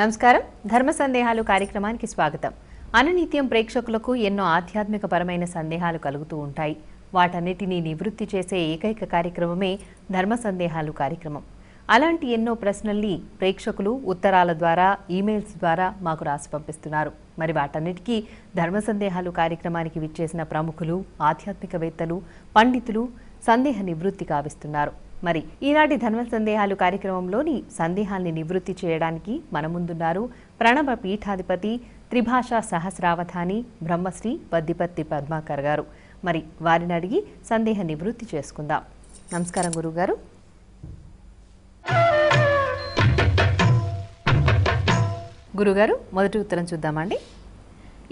నమస్కారం. ధర్మ సందేహాలు కార్యక్రమానికి స్వాగతం. అనునిత్యం ప్రేక్షకులకు ఎన్నో ఆధ్యాత్మిక పరమైన సందేహాలు కలుగుతూ ఉంటాయి. వాటన్నిటినీ నివృత్తి చేసే ఏకైక కార్యక్రమమే ధర్మ సందేహాలు కార్యక్రమం. అలాంటి ఎన్నో ప్రశ్నల్ని ప్రేక్షకులు ఉత్తరాల ద్వారా, ఈమెయిల్స్ ద్వారా మాకు రాసి పంపిస్తున్నారు. మరి వాటన్నిటికీ ధర్మ సందేహాలు కార్యక్రమానికి విచ్చేసిన ప్రముఖులు, ఆధ్యాత్మికవేత్తలు, పండితులు సందేహ నివృత్తి కావిస్తున్నారు. మరి ఈనాటి ధర్మ సందేహాలు కార్యక్రమంలోని సందేహాల్ని నివృత్తి చేయడానికి మన ముందున్నారు ప్రణవ పీఠాధిపతి, త్రిభాషా సహస్రావధాని బ్రహ్మశ్రీ వద్దిపత్తి పద్మాకర్ గారు. మరి వారిని అడిగి సందేహ నివృత్తి చేసుకుందాం. నమస్కారం గురుగారు. గురుగారు, మొదటి ఉత్తరం చూద్దామండి.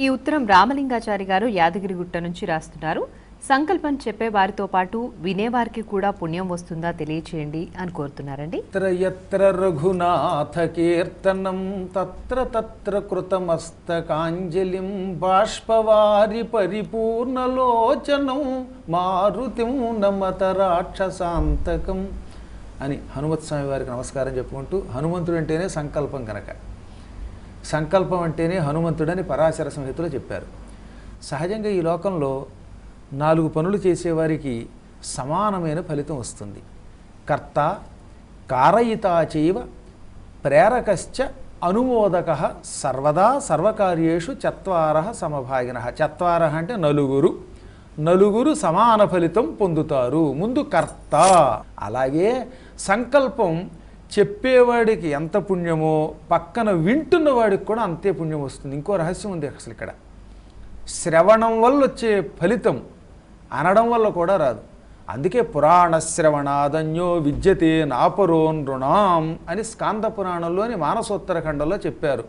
ఈ ఉత్తరం రామలింగాచారి గారు యాదగిరిగుట్ట నుంచి రాస్తున్నారు. సంకల్పం చెప్పే వారితో పాటు వినేవారికి కూడా పుణ్యం వస్తుందా తెలియచేయండి అని కోరుతున్నారండి. ఎత్ర రఘునాథ కీర్తనం తత్ర తత్ర కృతమస్తకాంజలిం బాష్పవారి పరిపూర్ణలోచనం మారుతిం నమత రాక్షసాంతకం అని హనుమత్ స్వామి వారికి నమస్కారం చెప్పుకుంటూ, హనుమంతుడు అంటేనే సంకల్పం కనుక సంకల్పం అంటేనే హనుమంతుడని పరాశర సంహితలో చెప్పారు. సహజంగా ఈ లోకంలో 4 పనులు చేసేవారికి సమానమైన ఫలితం వస్తుంది. కర్త, కారయితా చైవ, ప్రేరకశ్చ, అనుమోదక సర్వదా సర్వకార్యేషు చత్వారః సమభాగినః. చత్వారః అంటే నలుగురు సమాన ఫలితం పొందుతారు. ముందు కర్త. అలాగే సంకల్పం చెప్పేవాడికి ఎంత పుణ్యమో పక్కన వింటున్న వాడికి కూడా అంతే పుణ్యం వస్తుంది. ఇంకో రహస్యం ఉంది అసలు ఇక్కడ. శ్రవణం వల్ల వచ్చే ఫలితం అనడం వల్ల కూడా రాదు. అందుకే పురాణ శ్రవణాదన్యో విద్యతే నాపరో నృణాం అని స్కాంద పురాణంలోని మానసోత్తర ఖండంలో చెప్పారు.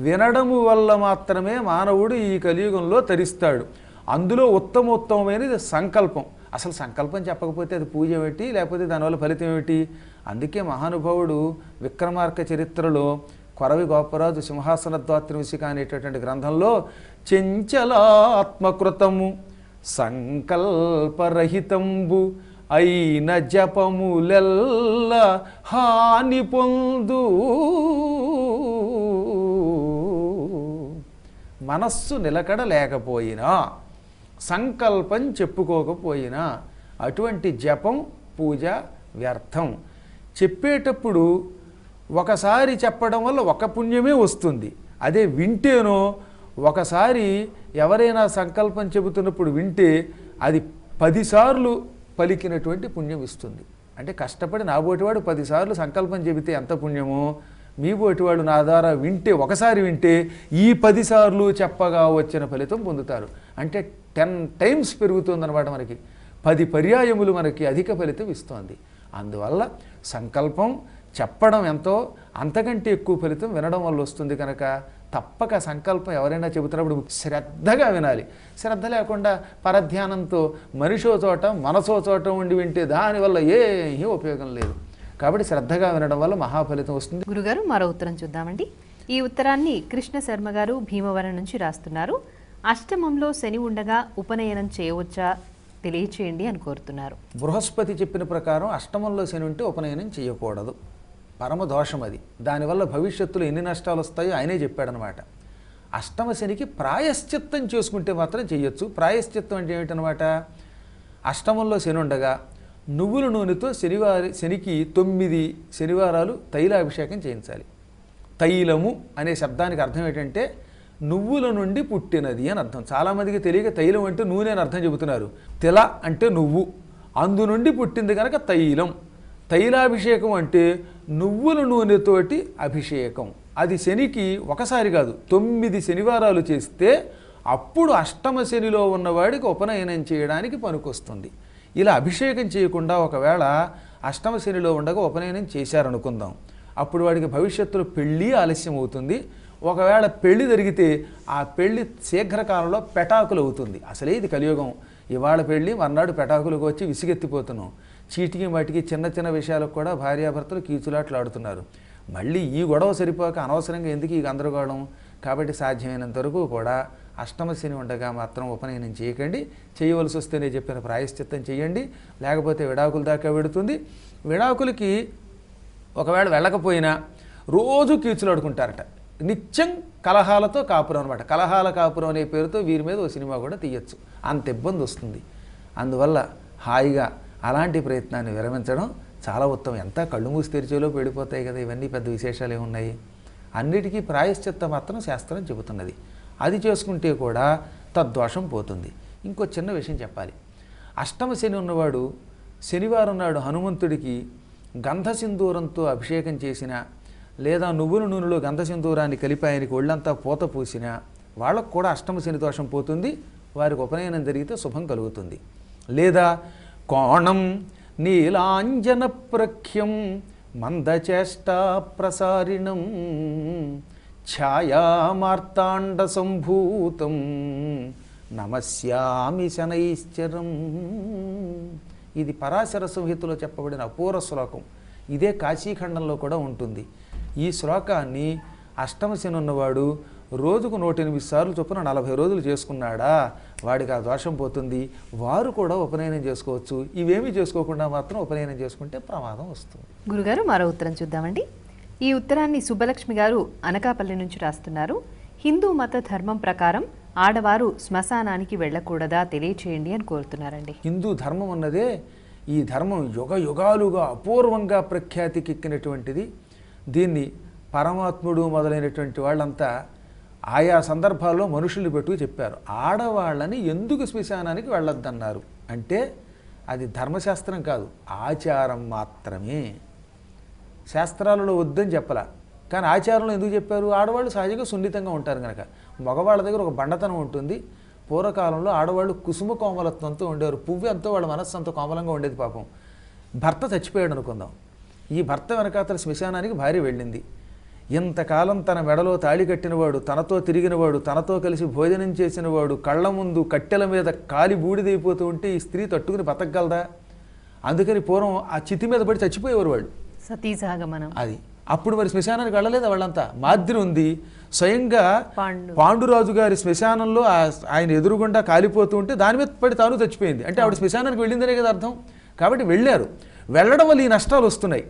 వినడము వల్ల మాత్రమే మానవుడు ఈ కలియుగంలో తరిస్తాడు. అందులో ఉత్తమోత్తమైనది సంకల్పం. అసలు సంకల్పం చెప్పకపోతే అది పూజ ఏమిటి, లేకపోతే దానివల్ల ఫలితం ఏమిటి? అందుకే మహానుభావుడు విక్రమార్క చరిత్రలో కొరవి గోపరాజు సింహాసన ద్వాత్రివిశిక అనేటటువంటి గ్రంథంలో చెంచలాత్మకృతము సంకల్పరహితంబు అయిన జపములెల్ల హాని పొందు, మనస్సు నిలకడ లేకపోయినా, సంకల్పం చెప్పుకోకపోయినా అటువంటి జపం, పూజ వ్యర్థం. చెప్పేటప్పుడు ఒకసారి చెప్పడం వల్ల ఒక పుణ్యమే వస్తుంది. అదే వింటేనో ఒకసారి ఎవరైనా సంకల్పం చెబుతున్నప్పుడు వింటే అది 10 సార్లు పలికినటువంటి పుణ్యం ఇస్తుంది. అంటే కష్టపడి నా బోటివాడు 10 సార్లు సంకల్పం చెబితే ఎంత పుణ్యమో, మీ బోటివాడు నా ద్వారా వింటే, ఒకసారి వింటే ఈ 10 సార్లు చెప్పగా వచ్చిన ఫలితం పొందుతారు. అంటే 10 టైమ్స్ పెరుగుతుందన్నమాట. మనకి 10 పర్యాయములు మనకి అధిక ఫలితం ఇస్తోంది. అందువల్ల సంకల్పం చెప్పడం ఎంతో, అంతకంటే ఎక్కువ ఫలితం వినడం వల్ల వస్తుంది. కనుక తప్పక సంకల్పం ఎవరైనా చెబుతున్నప్పుడు శ్రద్ధగా వినాలి. శ్రద్ధ లేకుండా పరధ్యానంతో మనిషో చోట మనసో చోట ఉండి వింటే దానివల్ల ఏమీ ఉపయోగం లేదు. కాబట్టి శ్రద్ధగా వినడం వల్ల మహాఫలితం వస్తుంది. గురుగారు, మరో ఉత్తరం చూద్దామండి. ఈ ఉత్తరాన్ని కృష్ణ శర్మ గారు భీమవరం నుంచి రాస్తున్నారు. అష్టమంలో శని ఉండగా ఉపనయనం చేయవచ్చా తెలియచేయండి అని కోరుతున్నారు. బృహస్పతి చెప్పిన ప్రకారం అష్టమంలో శని ఉంటే ఉపనయనం చేయకూడదు. పరమ దోషం అది. దానివల్ల భవిష్యత్తులో ఎన్ని నష్టాలు వస్తాయో ఆయనే చెప్పాడనమాట. అష్టమ శనికి ప్రాయశ్చిత్తం చేసుకుంటే మాత్రం చెయ్యొచ్చు. ప్రాయశ్చిత్తం అంటే ఏమిటనమాట? అష్టమంలో శని ఉండగా నువ్వుల నూనెతో శనికి 9 శనివారాలు తైలాభిషేకం చేయించాలి. తైలము అనే శబ్దానికి అర్థం ఏంటంటే నువ్వుల నుండి పుట్టినది అని అర్థం. చాలామందికి తెలియక తైలం అంటే నూనె అని అర్థం చెబుతున్నారు. తెల అంటే నువ్వు, అందు నుండి పుట్టింది కనుక తైలం. తైలాభిషేకం అంటే నువ్వుల నూనెతోటి అభిషేకం. అది శనికి ఒకసారి కాదు 9 శనివారాలు చేస్తే అప్పుడు అష్టమ శనిలో ఉన్నవాడికి ఉపనయనం చేయడానికి పనికొస్తుంది. ఇలా అభిషేకం చేయకుండా ఒకవేళ అష్టమ శనిలో ఉండగా ఉపనయనం చేశారనుకుందాం, అప్పుడు వాడికి భవిష్యత్తులో పెళ్ళి ఆలస్యం అవుతుంది. ఒకవేళ పెళ్లి జరిగితే ఆ పెళ్లి శీఘ్రకాలంలో పెటాకులు అవుతుంది. అసలే ఇది కలియుగం. ఇవాళ పెళ్ళి మర్నాడు పెటాకులకు వచ్చి విసిగెత్తిపోతున్నాం. చీటికి మటికి చిన్న చిన్న విషయాలకు కూడా భార్యాభర్తలు కీచులాట్లు ఆడుతున్నారు. మళ్ళీ ఈ గొడవ సరిపోక అనవసరంగా ఎందుకు ఈ గందరగోళం? కాబట్టి సాధ్యమైనంత వరకు కూడా అష్టమ శని ఉండగా మాత్రం ఉపనయనం చేయకండి. చేయవలసి వస్తేనే చెప్పిన ప్రాయశ్చిత్తం చేయండి, లేకపోతే విడాకుల దాకా వెడుతుంది. విడాకులకి ఒకవేళ వెళ్ళకపోయినా రోజు కీచులాడుకుంటారట. నిత్యం కలహాలతో కాపురం అనమాట. కలహాల కాపురం అనే పేరుతో వీరి మీద ఓ సినిమా కూడా తీయచ్చు, అంత ఇబ్బంది వస్తుంది. అందువల్ల హాయిగా అలాంటి ప్రయత్నాన్ని విరమించడం చాలా ఉత్తమం. ఎంత కళ్ళు మూసి తెరిచేలో పెడిపోతాయి కదా, ఇవన్నీ పెద్ద విశేషాలు ఏమున్నాయి. అన్నిటికీ ప్రాయశ్చిత్త మాత్రం శాస్త్రం చెబుతున్నది. అది చేసుకుంటే కూడా తద్దోషం పోతుంది. ఇంకో చిన్న విషయం చెప్పాలి. అష్టమ శని ఉన్నవాడు శనివారం నాడు హనుమంతుడికి గంధసింధూరంతో అభిషేకం చేసిన, లేదా నువ్వుల నూనెలో గంధసింధూరాన్ని కలిపి ఆయనకి ఒళ్ళంతా పూత పూసిన వాళ్ళకు కూడా అష్టమ శని దోషం పోతుంది. వారికి ఉపనయనం జరిగితే శుభం కలుగుతుంది. లేదా కోణం నీలాంజన ప్రఖ్యం మందచేష్టా ప్రసారిణం ఛాయామార్తాండ సంభూతం నమస్యామి శనైశ్చరం. ఇది పరాశర సంహితలో చెప్పబడిన అపూర్వ శ్లోకం. ఇదే కాశీఖండంలో కూడా ఉంటుంది. ఈ శ్లోకాన్ని అష్టమ శని ఉన్నవాడు రోజుకు 108 సార్లు చొప్పున 40 రోజులు చేసుకున్నాడా వాడికి ఆ దోషం పోతుంది. వారు కూడా ఉపనయనం చేసుకోవచ్చు. ఇవేమీ చేసుకోకుండా మాత్రం ఉపనయనం చేసుకుంటే ప్రమాదం వస్తుంది. గురుగారు, మరో ఉత్తరం చూద్దామండి. ఈ ఉత్తరాన్ని సుబ్బలక్ష్మి గారు అనకాపల్లి నుంచి రాస్తున్నారు. హిందూ మత ధర్మం ప్రకారం ఆడవారు శ్మశానానికి వెళ్ళకూడదా తెలియచేయండి అని కోరుతున్నారండి. హిందూ ధర్మం అన్నదే ఈ ధర్మం యుగ యుగాలుగా అపూర్వంగా ప్రఖ్యాతికెక్కినటువంటిది. దీన్ని పరమాత్ముడు మొదలైనటువంటి వాళ్ళంతా ఆయా సందర్భాల్లో మనుషుల్ని పెట్టుకు చెప్పారు. ఆడవాళ్ళని ఎందుకు శ్మశానానికి వెళ్ళొద్దన్నారు అంటే అది ధర్మశాస్త్రం కాదు, ఆచారం మాత్రమే. శాస్త్రాలలో వద్దని చెప్పలా, కానీ ఆచారంలో ఎందుకు చెప్పారు? ఆడవాళ్ళు సహజంగా సున్నితంగా ఉంటారు కనుక. మగవాళ్ళ దగ్గర ఒక బండతనం ఉంటుంది. పూర్వకాలంలో ఆడవాళ్ళు కుసుమ కోమలత్వంతో ఉండేవారు. పువ్వు ఎంతో వాళ్ళ మనస్సు అంత కోమలంగా ఉండేది. పాపం భర్త చచ్చిపోయాడు అనుకుందాం. ఈ భర్త వెనకాతల శ్మశానానికి భార్య వెళ్ళింది. ఇంతకాలం తన మెడలో తాళి కట్టినవాడు, తనతో తిరిగినవాడు, తనతో కలిసి భోజనం చేసినవాడు కళ్ళ ముందు కట్టెల మీద కాలి బూడిదైపోతూ ఉంటే ఈ స్త్రీ తట్టుకుని బతకగలదా? అందుకని పూర్వం ఆ చితి మీద పడి చచ్చిపోయేవారు వాళ్ళు. సతీసహగమనం అది. అప్పుడు మరి శ్మశానానికి వెళ్ళలేదు వాళ్ళంతా. మాద్రి ఉంది. స్వయంగా పాండురాజు గారి శ్మశానంలో ఆయన ఎదురుగుండా కాలిపోతూ ఉంటే దాని మీద పడి తాను చచ్చిపోయింది. అంటే ఆవిడ శ్మశానానికి వెళ్ళిందనే కదా అర్థం. కాబట్టి వెళ్ళారు. వెళ్ళడం వల్ల ఈ నష్టాలు వస్తున్నాయి.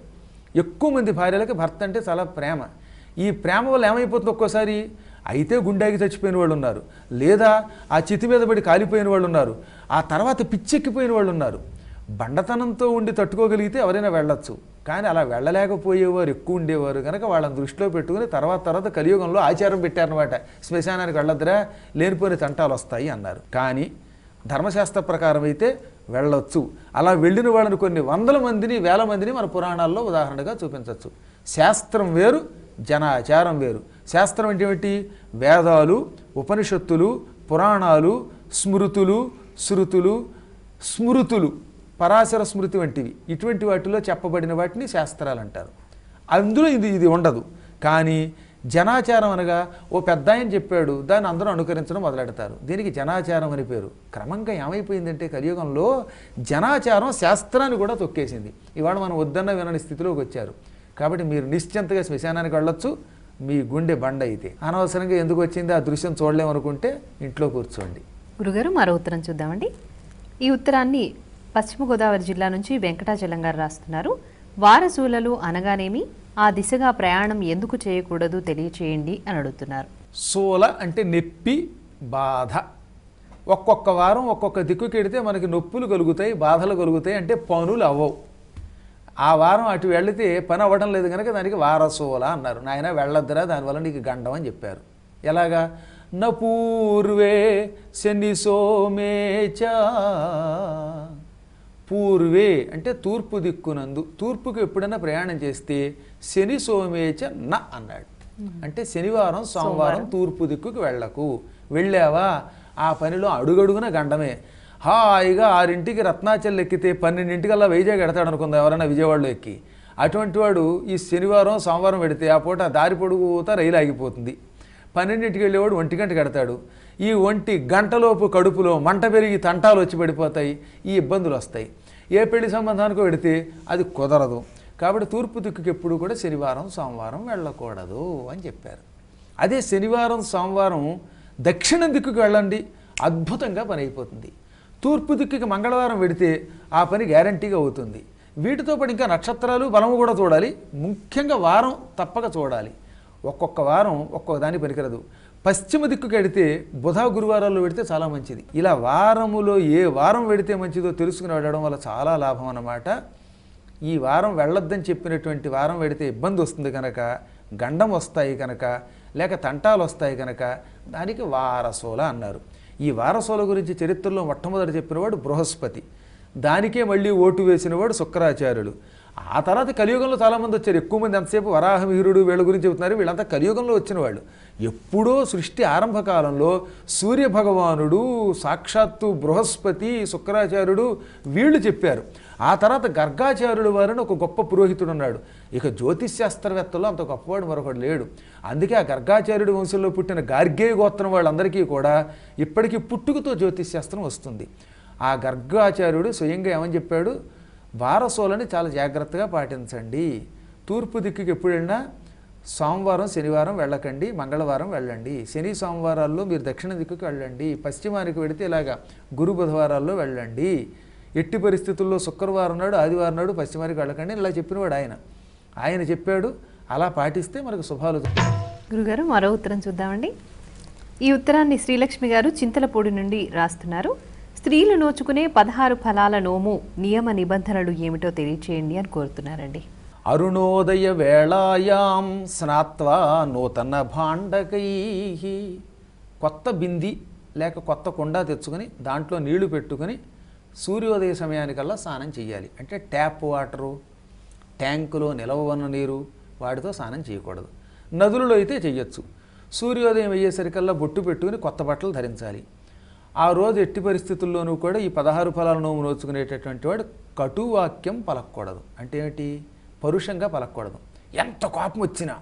ఎక్కువ మంది భార్యలకి భర్త అంటే చాలా ప్రేమ. ఈ ప్రేమ వల్ల ఏమైపోతుంది ఒక్కోసారి, అయితే గుండెకి చచ్చిపోయిన వాళ్ళు ఉన్నారు, లేదా ఆ చితి మీద పడి కాలిపోయిన వాళ్ళు ఉన్నారు, ఆ తర్వాత పిచ్చెక్కిపోయిన వాళ్ళు ఉన్నారు. బండతనంతో ఉండి తట్టుకోగలిగితే ఎవరైనా వెళ్ళొచ్చు, కానీ అలా వెళ్ళలేకపోయేవారు ఎక్కువ ఉండేవారు కనుక వాళ్ళని దృష్టిలో పెట్టుకుని తర్వాత కలియుగంలో ఆచారం పెట్టారనమాట. శ్మశానానికి వెళ్ళొద్దురా, లేనిపోయిన తంటాలు వస్తాయి అన్నారు. కానీ ధర్మశాస్త్ర ప్రకారం అయితే వెళ్ళొచ్చు. అలా వెళ్ళిన వాళ్ళని కొన్ని వందల మందిని, వేల మందిని మన పురాణాల్లో ఉదాహరణగా చూపించవచ్చు. శాస్త్రం వేరు, జనాచారం వేరు. శాస్త్రం అంటే ఏమిటి? వేదాలు, ఉపనిషత్తులు, పురాణాలు, స్మృతులు, శృతులు, స్మృతులు, పరాశర స్మృతి వంటివి. ఇటువంటి వాటిలో చెప్పబడిన వాటిని శాస్త్రాలు అంటారు. అందులో ఇది ఉండదు. కానీ జనాచారం అనగా ఓ పెద్ద ఆయన చెప్పాడు, దాన్ని అందరూ అనుకరించడం మొదలెడతారు. దీనికి జనాచారం అని పేరు. క్రమంగా ఏమైపోయిందంటే కలియుగంలో జనాచారం శాస్త్రాన్ని కూడా తొక్కేసింది. ఇవాళ మనం వద్దన్న వినని స్థితిలోకి వచ్చారు. కాబట్టి మీరు నిశ్చింతగా శ్మశానానికి వెళ్ళొచ్చు, మీ గుండె బండ అయితే. అనవసరంగా ఎందుకు వచ్చింది ఆ దృశ్యం చూడలేమనుకుంటే ఇంట్లో కూర్చోండి. గురుగారు, మరో ఉత్తరం చూద్దామండి. ఈ ఉత్తరాన్ని పశ్చిమ గోదావరి జిల్లా నుంచి వెంకటాచలం గారు రాస్తున్నారు. వారసూలలు అనగానేమి, ఆ దిశగా ప్రయాణం ఎందుకు చేయకూడదు తెలియచేయండి అని అడుగుతున్నారు. సూల అంటే నొప్పి, బాధ. ఒక్కొక్క వారం ఒక్కొక్క దిక్కుకెడితే మనకి నొప్పులు కలుగుతాయి, బాధలు కలుగుతాయి. అంటే పనులు అవ్వవు. ఆ వారం అటు వెళితే పని అవ్వడం లేదు కనుక దానికి వారసూల అన్నారు. నాయన వెళ్ళొద్దురా, దానివల్ల నీకు గండం అని చెప్పారు. ఎలాగా? నపూర్వే శని సోమేచ. పూర్వే అంటే తూర్పు దిక్కునందు. తూర్పుకు ఎప్పుడైనా ప్రయాణం చేస్తే శని సోమేచ న అన్నాడు. అంటే శనివారం సోమవారం తూర్పు దిక్కుకు వెళ్ళకు. వెళ్ళావా ఆ పనిలో అడుగడుగున గండమే. హాయిగా 6ంటికి రత్నాచల్ ఎక్కితే 12ంటికల్లా వైజాగ్ ఎడతాడు అనుకుందాం ఎవరైనా విజయవాడలో ఎక్కి. అటువంటి వాడు ఈ శనివారం సోమవారం పెడితే ఆ పూట దారి పొడుగుతా రైలు ఆగిపోతుంది. 12ంటికి వెళ్ళేవాడు 1 గంటకి ఎడతాడు. ఈ 1 గంటలోపు కడుపులో మంట పెరిగి తంటాలు వచ్చి పడిపోతాయి, ఈ ఇబ్బందులు వస్తాయి. ఏ పెళ్లి సంబంధానికో పెడితే అది కుదరదు. కాబట్టి తూర్పు దిక్కుకి ఎప్పుడు కూడా శనివారం సోమవారం వెళ్ళకూడదు అని చెప్పారు. అదే శనివారం సోమవారం దక్షిణం దిక్కుకి వెళ్ళండి, అద్భుతంగా పని అయిపోతుంది. తూర్పు దిక్కుకి మంగళవారం పెడితే ఆ పని గ్యారంటీగా అవుతుంది. వీటితో పాటు ఇంకా నక్షత్రాలు బలము కూడా చూడాలి. ముఖ్యంగా వారం తప్పక చూడాలి. ఒక్కొక్క వారం ఒక్కొక్క దానికి పనికిరదు. పశ్చిమ దిక్కుకి వెడితే బుధ గురువారాల్లో పెడితే చాలా మంచిది. ఇలా వారములో ఏ వారం వెడితే మంచిదో తెలుసుకుని వెళ్ళడం వల్ల చాలా లాభం అన్నమాట. ఈ వారం వెళ్ళొద్దని చెప్పినటువంటి వారం వెడితే ఇబ్బంది వస్తుంది కనుక, గండం వస్తాయి కనుక, లేక తంటాలు వస్తాయి కనుక దానికి వారసోల అన్నారు. ఈ వారసోల గురించి చరిత్రలో మొట్టమొదటి చెప్పినవాడు బృహస్పతి. దానికే మళ్ళీ ఓటు వేసినవాడు శుక్రాచార్యుడు. ఆ తర్వాత కలియుగంలో చాలామంది వచ్చారు. ఎక్కువ మంది ఎంతసేపు వరాహమిహిరుడు వీళ్ళ గురించి చెబుతున్నారు. వీళ్ళంతా కలియుగంలో వచ్చిన వాళ్ళు. ఎప్పుడో సృష్టి ఆరంభ కాలంలో సూర్యభగవానుడు, సాక్షాత్తు బృహస్పతి, శుక్రాచార్యుడు వీళ్ళు చెప్పారు. ఆ తర్వాత గర్గాచార్యుడు వారిని ఒక గొప్ప పురోహితుడు ఉన్నాడు. ఇక జ్యోతిష్శాస్త్రవేత్తలో అంత గొప్పవాడు మరొకడు లేడు. అందుకే ఆ గర్గాచార్యుడి వంశంలో పుట్టిన గార్గేయ గోత్రం వాళ్ళందరికీ కూడా ఇప్పటికీ పుట్టుకతో జ్యోతిష్శాస్త్రం వస్తుంది. ఆ గర్గాచార్యుడు స్వయంగా ఏమని చెప్పాడు, వారసోలని చాలా జాగ్రత్తగా పాటించండి. తూర్పు దిక్కుకి ఎప్పుడు వెళ్ళినా సోమవారం శనివారం వెళ్ళకండి, మంగళవారం వెళ్ళండి. శని సోమవారాల్లో మీరు దక్షిణ దిక్కుకి వెళ్ళండి. పశ్చిమానికి వెళితే ఇలాగా గురు బుధవారాల్లో వెళ్ళండి. ఎట్టి పరిస్థితుల్లో శుక్రవారం నాడు ఆదివారం నాడు పశ్చిమానికి వెళ్ళకండి ఇలా చెప్పినవాడు ఆయన చెప్పాడు. అలా పాటిస్తే మనకు శుభాలు. గురుగారు మరో ఉత్తరం చూద్దామండి. ఈ ఉత్తరాన్ని శ్రీలక్ష్మి గారు చింతలపూడి నుండి రాస్తున్నారు. స్త్రీలు నోచుకునే 16 ఫలాల నోము నియమ నిబంధనలు ఏమిటో తెలియచేయండి అని కోరుతున్నారండి. అరుణోదయ వేళాయాం స్నాత్వా నూతన భాండకై. కొత్త బింది లేక కొత్త కుండ తెచ్చుకొని దాంట్లో నీళ్లు పెట్టుకొని సూర్యోదయ సమయానికల్లా స్నానం చేయాలి. అంటే ట్యాప్ వాటరు, ట్యాంకులో నిలవ ఉన్న నీరు వాటితో స్నానం చేయకూడదు. నదులలో అయితే చెయ్యొచ్చు. సూర్యోదయం అయ్యేసరికల్లా బొట్టు పెట్టుకుని కొత్త బట్టలు ధరించాలి. ఆ రోజు ఎట్టి పరిస్థితుల్లోనూ కూడా ఈ 16 ఫలాల నోము నోచుకునేటటువంటి వాడు కటువాక్యం పలకూడదు. అంటే ఏమిటి? పరుషంగా పలకూడదు. ఎంత కోపం వచ్చినా,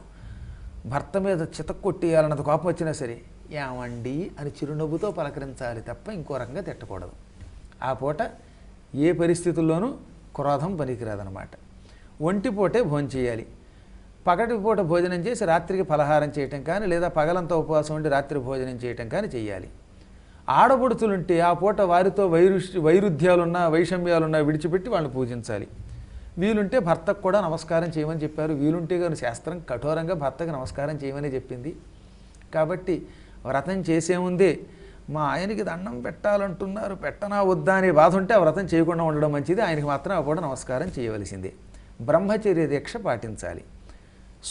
భర్త మీద చితక్కొట్టేయాలన్నంత కోపం వచ్చినా సరే ఏమండి అని చిరునవ్వుతో పలకరించాలి తప్ప ఇంకో రకంగా తిట్టకూడదు. ఆ పూట ఏ పరిస్థితుల్లోనూ క్రోధం పనికిరాదనమాట. ఒంటిపూటే భోజనం చేయాలి. పగటి పూట భోజనం చేసి రాత్రికి ఫలహారం చేయటం కానీ, లేదా పగలంతా ఉపవాసం ఉండి రాత్రి భోజనం చేయటం కానీ చేయాలి. ఆడపడుచులుంటే ఆ పూట వారితో వైరుధ్యాలున్నా వైషమ్యాలున్నా విడిచిపెట్టి వాళ్ళని పూజించాలి. వీలుంటే భర్తకు కూడా నమస్కారం చేయమని చెప్పారు. వీలుంటే కానీ శాస్త్రం కఠోరంగా భర్తకు నమస్కారం చేయమని చెప్పింది. కాబట్టి వ్రతం చేసే ముందే మా ఆయనకి దండం పెట్టాలంటున్నారు, పెట్టనా వద్దా అనే బాధ ఉంటే ఆ వ్రతం చేయకుండా ఉండడం మంచిది. ఆయనకి మాత్రం ఆ పూట నమస్కారం చేయవలసిందే. బ్రహ్మచర్య దీక్ష పాటించాలి.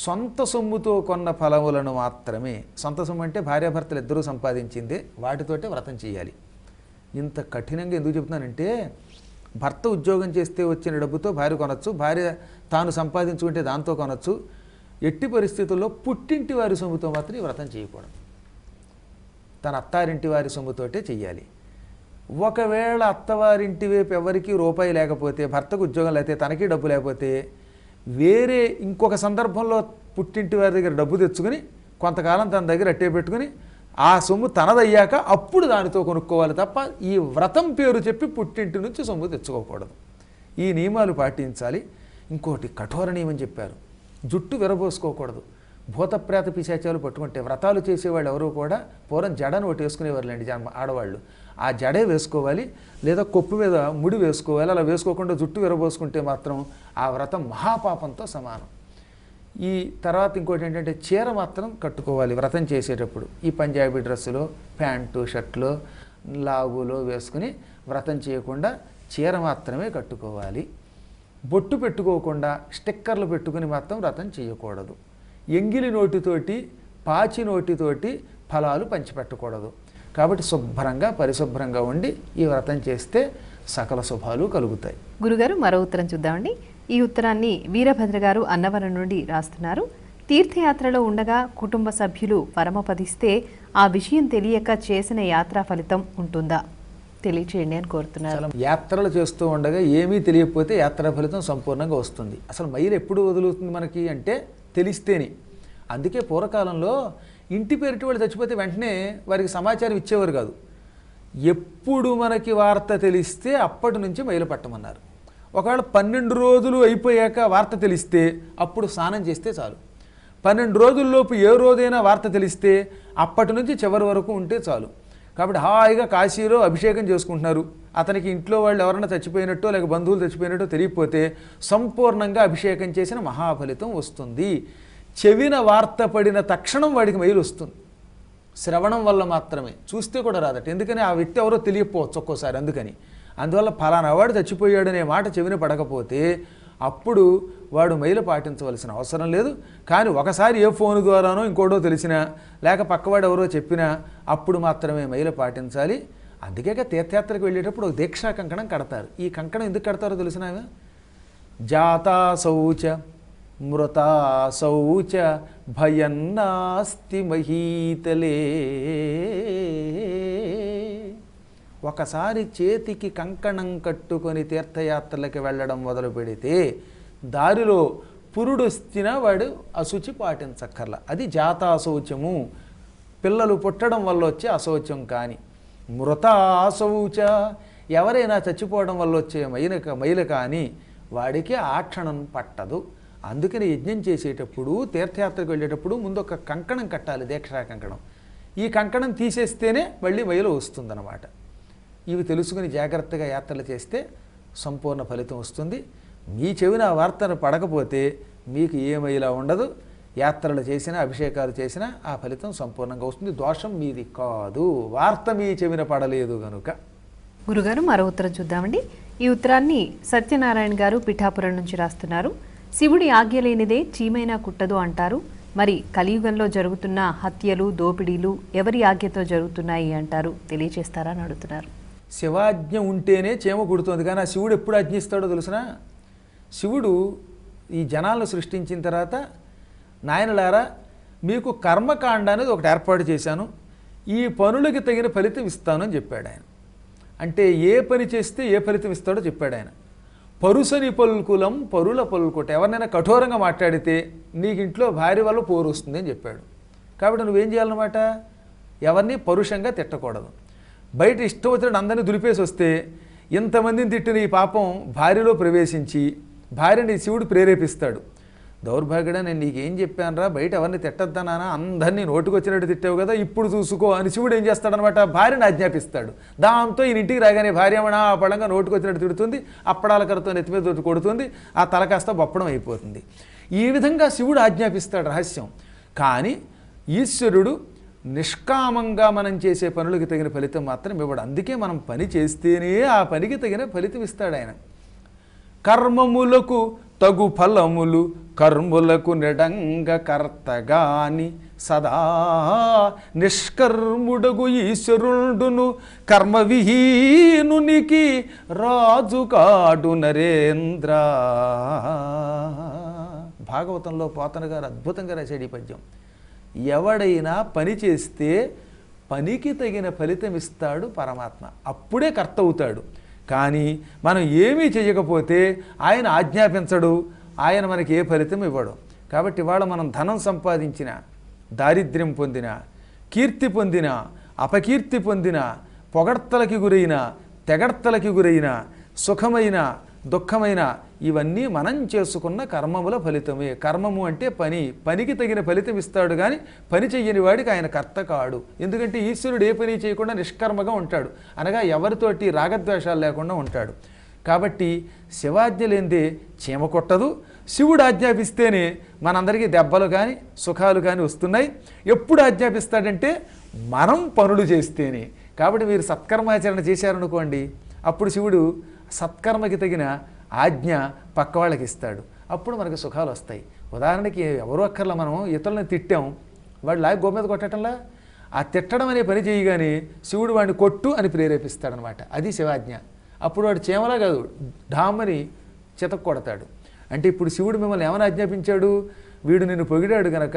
సొంత సొమ్ముతో కొన్న ఫలములను మాత్రమే, సొంత సొమ్ము అంటే భార్యాభర్తలు ఇద్దరూ సంపాదించిందే, వాటితోటే వ్రతం చేయాలి. ఇంత కఠినంగా ఎందుకు చెప్తున్నానంటే, భర్త ఉద్యోగం చేస్తే వచ్చిన డబ్బుతో భార్య కొనొచ్చు, భార్య తాను సంపాదించుకుంటే దాంతో కొనొచ్చు. ఎట్టి పరిస్థితుల్లో పుట్టింటి వారి సొమ్ముతో మాత్రం ఈ వ్రతం చేయకూడదు. తన అత్తారింటి వారి సొమ్ముతోటే చెయ్యాలి. ఒకవేళ అత్తవారింటి వైపు ఎవరికి రూపాయి లేకపోతే, భర్తకు ఉద్యోగం లేకపోతే, తనకి డబ్బు లేకపోతే, వేరే ఇంకొక సందర్భంలో పుట్టింటి వారి దగ్గర డబ్బు తెచ్చుకొని కొంతకాలం తన దగ్గర అట్టే పెట్టుకుని ఆ సొమ్ము తనదయ్యాక అప్పుడు దానితో కొనుక్కోవాలి తప్ప ఈ వ్రతం పేరు చెప్పి పుట్టింటి నుంచి సొమ్ము తెచ్చుకోకూడదు. ఈ నియమాలు పాటించాలి. ఇంకోటి కఠోర నియమం చెప్పారు, జుట్టు విరబోసుకోకూడదు. భూతప్రేత పిశాచాలు పట్టుకుంటే వ్రతాలు చేసేవాళ్ళు ఎవరూ కూడా పూర్వం జడను ఒకటి వేసుకునేవాళ్ళండి ఆడవాళ్ళు. ఆ జడే వేసుకోవాలి, లేదా కొప్పు మీద ముడి వేసుకోవాలి. అలా వేసుకోకుండా జుట్టు విరబోసుకుంటే మాత్రం ఆ వ్రతం మహాపాపంతో సమానం. ఈ తర్వాత ఇంకోటి ఏంటంటే చీర మాత్రం కట్టుకోవాలి వ్రతం చేసేటప్పుడు. ఈ పంజాబీ డ్రెస్సులో, ప్యాంటు షర్ట్లో, లాగులో వేసుకుని వ్రతం చేయకుండా చీర మాత్రమే కట్టుకోవాలి. బొట్టు పెట్టుకోకుండా స్టిక్కర్లు పెట్టుకుని మాత్రం వ్రతం చేయకూడదు. ఎంగిలి నోటితోటి, పాచి నోటితోటి ఫలాలు పంచిపెట్టకూడదు. కాబట్టి శుభ్రంగా పరిశుభ్రంగా ఉండి ఈ వ్రతం చేస్తే సకల శుభాలు కలుగుతాయి. గురుగారు మరో ఉత్తరం చూద్దామండి. ఈ ఉత్తరాన్ని వీరభద్ర గారు అన్నవరం నుండి రాస్తున్నారు. తీర్థయాత్రలో ఉండగా కుటుంబ సభ్యులు పరమపదిస్తే ఆ విషయం తెలియక చేసిన యాత్రా ఫలితం ఉంటుందా తెలియచేయండి అని కోరుతున్నారు. యాత్రలు చేస్తూ ఉండగా ఏమీ తెలియకపోతే యాత్రా ఫలితం సంపూర్ణంగా వస్తుంది. అసలు మైలు ఎప్పుడు వదులుతుంది మనకి అంటే తెలిస్తేనే. అందుకే పూర్వకాలంలో ఇంటి పేరిటి వాళ్ళు చచ్చిపోతే వెంటనే వారికి సమాచారం ఇచ్చేవారు కాదు. ఎప్పుడు మనకి వార్త తెలిస్తే అప్పటి నుంచి మైలు పట్టమన్నారు. ఒకవేళ 12 రోజులు అయిపోయాక వార్త తెలిస్తే అప్పుడు స్నానం చేస్తే చాలు. 12 రోజుల్లోపు ఏ రోజైనా వార్త తెలిస్తే అప్పటి నుంచి చివరి వరకు ఉంటే చాలు. కాబట్టి హాయిగా కాశీలో అభిషేకం చేసుకుంటున్నారు. అతనికి ఇంట్లో వాళ్ళు ఎవరైనా చచ్చిపోయినట్టో లేక బంధువులు చచ్చిపోయినట్టో తెలియకపోతే సంపూర్ణంగా అభిషేకం చేసిన మహాఫలితం వస్తుంది. చెవిన వార్త పడిన తక్షణం వాడికి మైలు వస్తుంది. శ్రవణం వల్ల మాత్రమే, చూస్తే కూడా రాదట. ఎందుకని ఆ వ్యక్తి ఎవరో తెలియకపోవచ్చు ఒక్కోసారి. అందువల్ల ఫలానా వాడు చచ్చిపోయాడనే మాట చెవిన పడకపోతే అప్పుడు వాడు మైలు పాటించవలసిన అవసరం లేదు. కానీ ఒకసారి ఏ ఫోన్ ద్వారానో ఇంకోటో తెలిసినా లేక పక్కవాడు ఎవరో చెప్పినా అప్పుడు మాత్రమే మైలు పాటించాలి. అందుకే తీర్థయాత్రకు వెళ్ళేటప్పుడు ఒక దీక్షా కంకణం కడతారు. ఈ కంకణం ఎందుకు కడతారో తెలిసినా? జాతా శౌచ మృతా శౌచ భయన్నాస్తి మహీతలే. ఒకసారి చేతికి కంకణం కట్టుకొని తీర్థయాత్రలకి వెళ్ళడం మొదలు పెడితే దారిలో పురుడొస్తున్నా వాడు అశుచి పాటించక్కర్ల. అది జాతాశౌచము, పిల్లలు పుట్టడం వల్ల వచ్చే అశౌచం. కానీ మృత అశౌచ, ఎవరైనా చచ్చిపోవడం వల్ల వచ్చే మైలు కానీ వాడికి ఆ క్షణం పట్టదు. అందుకని యజ్ఞం చేసేటప్పుడు తీర్థయాత్రకు వెళ్ళేటప్పుడు ముందు ఒక కంకణం కట్టాలి, దీక్షా కంకణం. ఈ కంకణం తీసేస్తేనే మళ్ళీ మైలు వస్తుందన్నమాట. ఇవి తెలుసుకుని జాగ్రత్తగా యాత్రలు చేస్తే సంపూర్ణ ఫలితం వస్తుంది. మీ చెవిన ఆ వార్తను పడకపోతే మీకు ఏమైలా ఉండదు. యాత్రలు చేసినా అభిషేకాలు చేసినా ఆ ఫలితం సంపూర్ణంగా వస్తుంది. దోషం మీది కాదు, వార్త మీ చెవిన పడలేదు కనుక. గురుగారు, మరో ఉత్తరం చూద్దామండి. ఈ ఉత్తరాన్ని సత్యనారాయణ గారు పిఠాపురం నుంచి రాస్తున్నారు. శివుడి ఆజ్ఞ లేనిదే చీమైనా కుట్టదు అంటారు. మరి కలియుగంలో జరుగుతున్న హత్యలు, దోపిడీలు ఎవరి ఆజ్ఞతో జరుగుతున్నాయి అంటారు, తెలియచేస్తారా అని అడుగుతున్నారు. శివాజ్ఞ ఉంటేనే చీమ కుడుతుంది. కానీ ఆ శివుడు ఎప్పుడు ఆజ్ఞిస్తాడో తెలుసునా? శివుడు ఈ జనాలను సృష్టించిన తర్వాత, నాయనలారా మీకు కర్మకాండ అనేది ఒకటి ఏర్పాటు చేశాను, ఈ పనులకి తగిన ఫలితం ఇస్తాను అని చెప్పాడు ఆయన. అంటే ఏ పని చేస్తే ఏ ఫలితం ఇస్తాడో చెప్పాడు ఆయన. పరుసని పలుకులం పరుల పలుకుట, ఎవరినైనా కఠోరంగా మాట్లాడితే నీకు ఇంట్లో భార్య వల్ల పోరు వస్తుంది అని చెప్పాడు. కాబట్టి నువ్వేం చేయాలన్నమాట? ఎవరిని పరుషంగా తిట్టకూడదు. బయట ఇష్టం వచ్చినట్టు అందరినీ దులిపేసి వస్తే ఇంతమందిని తిట్టిన ఈ పాపం భార్యలో ప్రవేశించి భార్యని శివుడు ప్రేరేపిస్తాడు. దౌర్భాగ్యుడా, నేను నీకేం చెప్పానురా, బయట ఎవరిని తిట్టద్దనానా, అందరినీ నోటుకొచ్చినట్టు తిట్టావు కదా, ఇప్పుడు చూసుకో అని శివుడు ఏం చేస్తాడనమాట, భార్యను ఆజ్ఞాపిస్తాడు. దాంతో ఈయన ఇంటికి రాగానే భార్యమణ ఆ పడంగా నోటుకొచ్చినట్టు తిడుతుంది, అప్పడాల కరతో నెత్తి మీద కొడుతుంది, ఆ తల కాస్త బొప్పడం అయిపోతుంది. ఈ విధంగా శివుడు ఆజ్ఞాపిస్తాడు రహస్యం. కానీ ఈశ్వరుడు నిష్కామంగా మనం చేసే పనులకు తగిన ఫలితం మాత్రం ఇవ్వడు. అందుకే మనం పని చేస్తేనే ఆ పనికి తగిన ఫలితం ఇస్తాడు ఆయన. కర్మములకు తగు ఫలములు కర్ములకు నెడంగ కర్తగాని సదా నిష్కర్ముడగు ఈశ్వరుడును కర్మవిహీనునికి రాజుకాడు నరేంద్ర. భాగవతంలో పోతన గారు అద్భుతంగా రాశాడు ఈ పద్యం. ఎవడైనా పని చేస్తే పనికి తగిన ఫలితం ఇస్తాడు పరమాత్మ, అప్పుడే కర్త అవుతాడు. కానీ మనం ఏమీ చేయకపోతే ఆయన ఆజ్ఞాపించడు, ఆయన మనకి ఏ ఫలితం ఇవ్వడు. కాబట్టి ఇవాళ మనం ధనం సంపాదించిన, దారిద్ర్యం పొందిన, కీర్తి పొందిన, అపకీర్తి పొందిన, పొగడ్తలకి గురైన, తెగడ్తలకి గురైన, సుఖమైన దుఃఖమైన, ఇవన్నీ మనం చేసుకున్న కర్మముల ఫలితమే. కర్మము అంటే పని, పనికి తగిన ఫలితం ఇస్తాడు. కానీ పని చెయ్యని వాడికి ఆయన కర్త కాడు. ఎందుకంటే ఈశ్వరుడు ఏ పని చేయకుండా నిష్కర్మగా ఉంటాడు, అనగా ఎవరితోటి రాగద్వేషాలు లేకుండా ఉంటాడు. కాబట్టి శివాజ్ఞ లేనిదే చీమ కొట్టదు. శివుడు ఆజ్ఞాపిస్తేనే మనందరికీ దెబ్బలు కానీ సుఖాలు కానీ వస్తున్నాయి. ఎప్పుడు ఆజ్ఞాపిస్తాడంటే మనం పనులు చేస్తేనే. కాబట్టి మీరు సత్కర్మాచరణ చేశారనుకోండి, అప్పుడు శివుడు సత్కర్మకి తగిన ఆజ్ఞ పక్క వాళ్ళకి ఇస్తాడు. అప్పుడు మనకు సుఖాలు వస్తాయి. ఉదాహరణకి ఎవరో అక్కర్లా, మనం ఇతరులను తిట్టాం, వాడు లాగి గో మీద కొట్టడంలా, ఆ తిట్టడం అనే పని చేయగానే శివుడు వాడిని కొట్టు అని ప్రేరేపిస్తాడనమాట. అది శివాజ్ఞ. అప్పుడు వాడు చేమలా కాదు, ఢామని చితక్ కొడతాడు. అంటే ఇప్పుడు శివుడు మిమ్మల్ని ఏమని ఆజ్ఞాపించాడు? వీడు నిన్ను పొగిడాడు గనక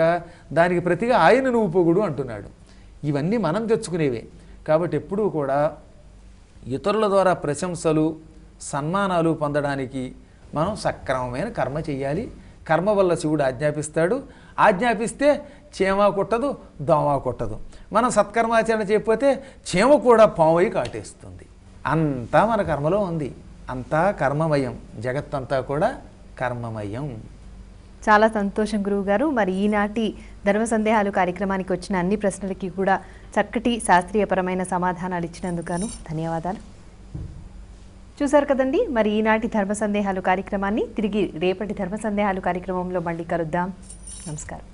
దానికి ప్రతిగా ఆయన నువ్వు పొగుడు అంటున్నాడు. ఇవన్నీ మనం తెచ్చుకునేవే. కాబట్టి ఎప్పుడూ కూడా ఇతరుల ద్వారా ప్రశంసలు సన్మానాలు పొందడానికి మనం సక్రమమైన కర్మ చెయ్యాలి. కర్మ వల్ల శివుడు ఆజ్ఞాపిస్తాడు. ఆజ్ఞాపిస్తే చీమ కొట్టదు, దోమ కొట్టదు. మనం సత్కర్మాచరణ చేయకపోతే చీమ కూడా పావై కాటేస్తుంది. అంతా మన కర్మలో ఉంది. అంతా కర్మమయం, జగత్తంతా కూడా కర్మమయం. చాలా సంతోషం గురువుగారు. మరి ఈనాటి ధర్మ సందేహాలు కార్యక్రమానికి వచ్చిన అన్ని ప్రశ్నలకి కూడా చక్కటి శాస్త్రీయపరమైన సమాధానాలు ఇచ్చినందుకు ధన్యవాదాలు. చూశారు కదండి, మరి ఈనాటి ధర్మ సందేహాలు కార్యక్రమాన్ని తిరిగి రేపటి ధర్మ సందేహాలు కార్యక్రమంలో మళ్ళీ కలుద్దాం. నమస్కారం.